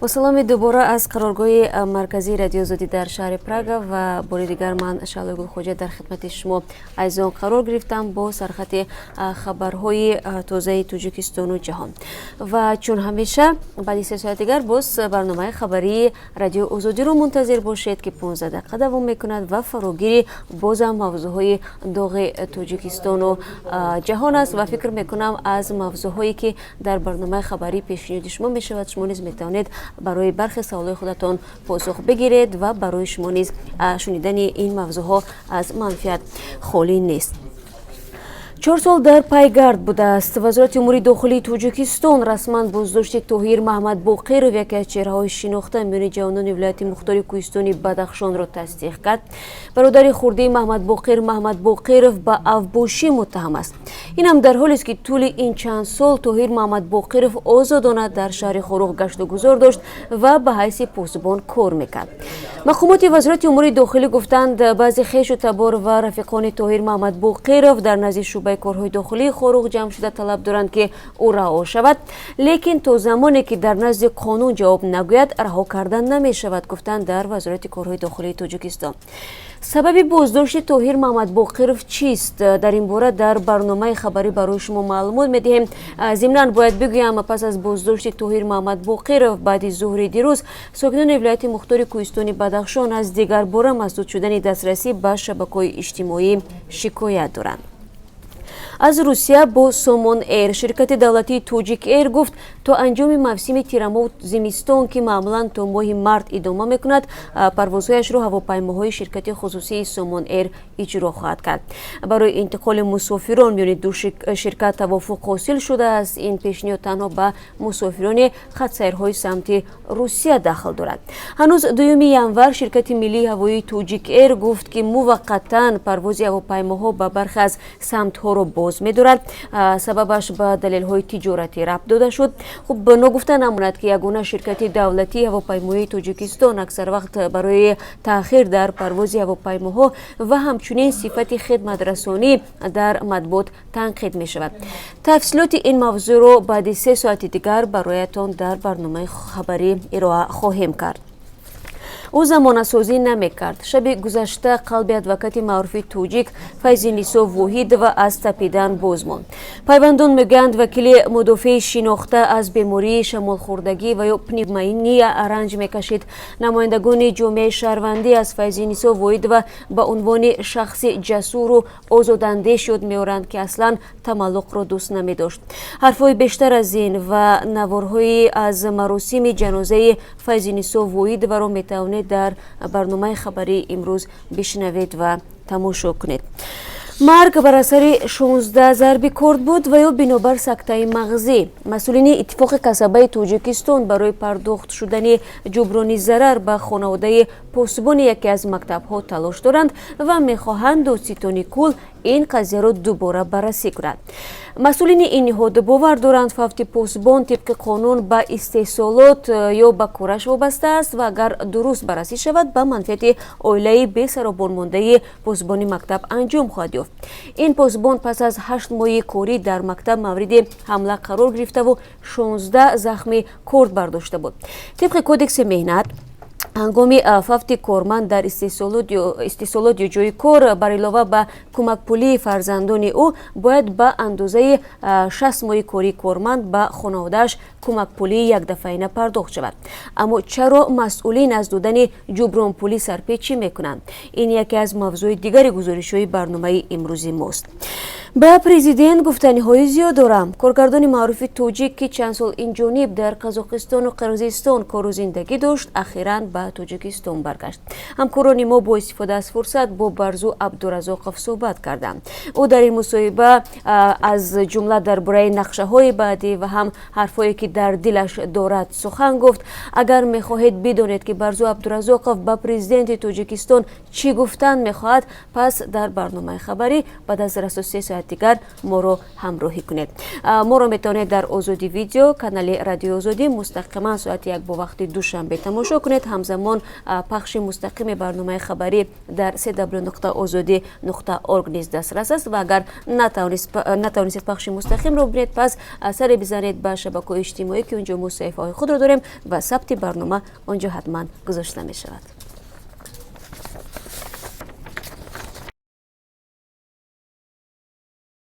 با سلام دوباره از قرارگاه مرکزی رادیو آزادی در شهر پراگ و بار دیگر من شعله گل خوجه در خدمت شما عزیزان قرار گرفتم با سرخط خبرهای تازه تاجیکستان و جهان. و چون همیشه بعد 3 ساعت دیگر باز برنامه خبری رادیو آزادی رو منتظر باشید که 15 دقیقه دوام میکند و فراگیری باز هم موضوعهای داغ تاجیکستان و جهان است و فکر میکنم از موضوعهایی که در برنامه خبری پیشنهاد شما میشود شما نیز میتوانید برای برخی سوالات خودتان پاسخ بگیرید و برای شما نیز شنیدن این موضوعها از منفیت خالی نیست. 4 سال در پایگرد بوده است. وزارت امور داخلی تاجیکستان رسما بازداشت طاهیر محمد باقرов یکی از چهره‌های شناخته میان جوانان ولایت مختار کوهستانی بدخشان را تصدیق کرد. برادر خورده محمد باقرов به افباشی متهم است. این هم در حالی است که طول این چند سال طاهیر محمد باقرov آزادانه در شهر خاروق گشت و گذار داشت و به حیث پاسبان کار میکرد. مقامات وزارت امور داخلی گفتند بعضی خویش و تبار و رفیقان طاهیر محمد باقرov در نزد شعبه کارهای داخلی خاروق جمع شده طلب دارند که او رها شود، لیکن تا زمانی که در نزد قانون جواب نگوید رها کردن نمی شود، گفتند در وزارت کارهای داخلی تاجیکستان. سبب بازداشت طاهیر محمد باقرov چیست؟ در این باره در برنامه خبری برای شما معلومات میدهیم. ضمناً باید بگویم پس از بازداشت طاهیر محمد باقرov بعد ظهر دیروز ساکنان ولایت مختار کوهستانی بدخشان از دیگر باره مسدود شدن دسترسی به شبکه‌های اجتماعی شکایت دارند. از روسیه با سومون ایر شرکت دولتی توجیک ایر گفت تا انجام موسم تیرماه و زمستان که معمولا تا ماه مارت ادامه میکند پروازهایش را هواپیماهای شرکت خصوصی سومون ایر اجرا خواهد کرد. برای انتقال مسافران میان دو شرکت توافق حاصل شده است. این پیشنهاد تنها به مسافران خطسیرهای سمت روسیه داخل دارد. هنوز 2 ینوار شرکت ملی هوایی توجیک ایر گفت که موقتا پرواز هواپیماها به برخی از سمت‌ها را باز می‌دارد. سببش به دلایل تجارتی ربط داده شد. خب به نگفته نماند که یگانه شرکت دولتی هواپیمایی تاجیکستان اکثر وقت برای تأخیر در پرواز هواپیماها و همچنین صفت خدمت رسانی در مطبوعات تنقید می شود. تفصیلات این موضوع را بعد 3 ساعت دیگر برایتان در برنامه خبری ارائه خواهیم کرد. او زمانه سازی نمی کرد. شب گذشته قلب ادوکات معروف توجیک فیض‌نیسا واحد و از تپیدن باز ماند. پیوندان میگویند وکیل مدافع شناخته از بیماری شمال خوردگی و یا پنیومونی رنج میکشید. نمایندگان جامعه شهروندی از فیض‌نیسا واحد و به عنوان شخص جسور و آزاداندیش یاد میآورند که اصلا تملق را دوست نمی داشت. حرفهای بیشتر از این و نوارهای از مراسم جنازه فیض‌نیسا واحد و را میتوانید در برنامه خبری امروز بشنوید و تماشا کنید. مرگ بر اثر 16 ضرب کرد بود و یا بنابر سکته مغزی. مسئولین اتفاق کسبه تاجیکستان برای پرداخت شدن جبران ضرر به خانواده پاسبان یکی از مکتب‌ها تلاش دارند و می‌خواهند دادستان کل این قضیه را دوباره بررسی کند. مسئولین این نهاد باور دارند فوت پاسبان طبق قانون به استحصالات یا به کارش وابسته است و اگر درست بررسی شود به منفعت عائله بی سر و بن مانده پاسبان مکتب انجام خواهد یافت. این پاسبان پس از 8 ماه کاری در مکتب مورد حمله قرار گرفته و 16 زخم کرد برداشته بود. طبق کدکس مهنت هنگامی فوت کارمند در استحصالات یا جای کار بر علاوه به کمک پولی فرزندان او باید به اندازه 60 ماه کاری کارمند به خانواده‌اش کمک پولی یک دفعه پرداخت شود. اما چرا مسئولین از دادن جبران پولی سرپیچی میکنند؟ این یکی از موضوع دیگر گزارش‌های برنامه امروزی ماست. به پرزیدنت گفتنی‌های زیاد دارم. کارگردان معروف توجیک که چند سال این جانب در قزاقستان و قرقیزستان کار و زندگی داشت اخیراً به تاجیکستان برگشت. همکاران ما با استفاده از فرصت با برزو عبدالرزاقов صحبت کردند. او در این مصاحبه از جمله درباره نقشه‌های بعدی و هم حرفایی که در دلش دارد سخن گفت. اگر می‌خواهید بدانید که برزو عبدالرزاقov به پرزیدنت تاجیکستان چی گفتن می‌خواهد، پس در برنامه خبری بعد از رسا 3 ساعت دیگر ما رو همراهی کنید. ما رو میتونید در آزادی ویدیو کانال رادیو آزادی مستقیما ساعت 1 با وقت دوشنبه تماشا کنید. همزمان پخش مستقیم برنامه خبری در www.azadi.org نیز دسترس است و اگر نتوانید پخش مستقیم رو ببینید، پس سر بزنید به شبکه‌های اجتماعی که اونجا ما صحیفه‌های خود را داریم و ثبت برنامه آنجا حتما گذاشته می شود.